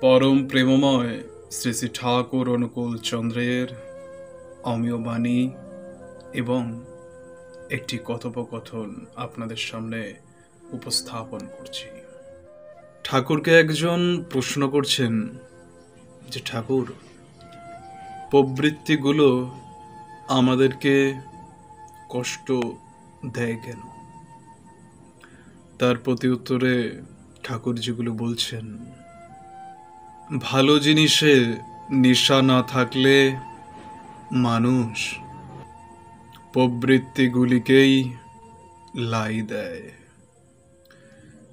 পরম প্রেমময় শ্রী শ্রী ঠাকুর অনুকূল চন্দ্রের অমীয় বাণী এবং একটি কথোপকথন আপনাদের সামনে উপস্থাপন করছি। ঠাকুরকে একজন প্রশ্ন করছেন যে, ঠাকুর, প্রবৃত্তিগুলো আমাদেরকে কষ্ট দেয় কেন? তার প্রতি উত্তরে ঠাকুর যেগুলো বলছেন, ভালো জিনিসে নেশা না থাকলে মানুষ প্রবৃত্তিগুলিকেই লাই দেয়।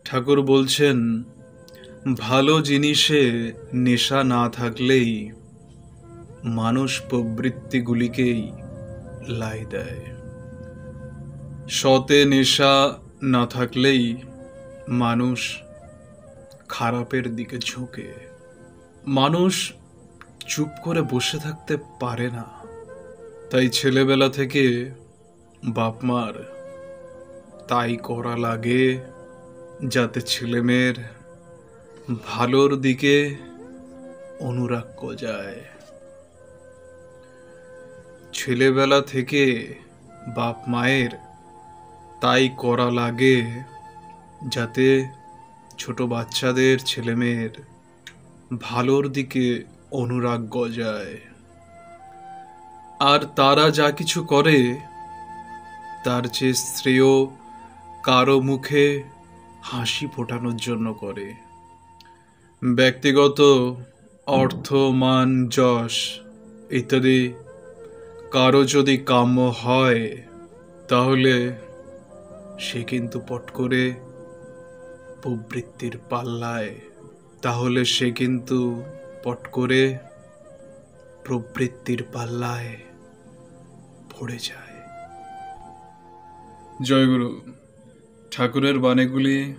ঠাকুর বলছেন, ভালো জিনিসে নেশা না থাকলেই মানুষ প্রবৃত্তিগুলিকেই লাই দেয়। সতে নেশা না থাকলেই মানুষ খারাপের দিকে ঝুঁকে। মানুষ চুপ করে বসে থাকতে পারে না। তাই ছেলেবেলা থেকে বাপ মার তাই করা লাগে যাতে ছেলেমেয়ের ভালোর দিকে অনুরাগ গজায়। ছেলেবেলা থেকে বাপ মায়ের তাই করা লাগে যাতে ছোট বাচ্চাদের ছেলেমেয়ের ভালোর দিকে অনুরাগ গজায়। আর তারা যা কিছু করে তার চেয়ে শ্রেয় কারো মুখে হাসি ফোটানোর জন্য করে। ব্যক্তিগত অর্থ, মান, যশ ইত্যাদি কারো যদি কাম্য হয়, তাহলে সে কিন্তু পট করে প্রবৃত্তির পাল্লায় পড়ে যায়। জয়গুরু। ঠাকুরের বাণীগুলি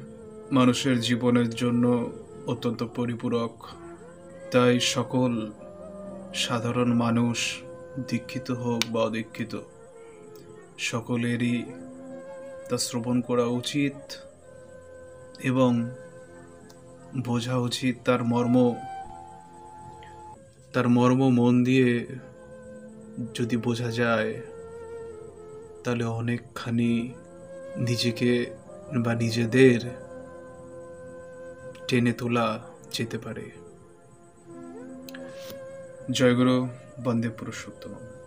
মানুষের জীবনের জন্য অত্যন্ত পরিপূরক। তাই সকল সাধারণ মানুষ, দীক্ষিত হোক বা অদীক্ষিত, সকলেরই তা শ্রবণ করা উচিত এবং বোঝা উচিত। তার মর্ম মন দিয়ে যদি বোঝা যায়, তাহলে অনেকখানি নিজেকে বা নিজেদের টেনে তোলা যেতে পারে। জয়গুরু। বন্দে পুরুষোত্তম।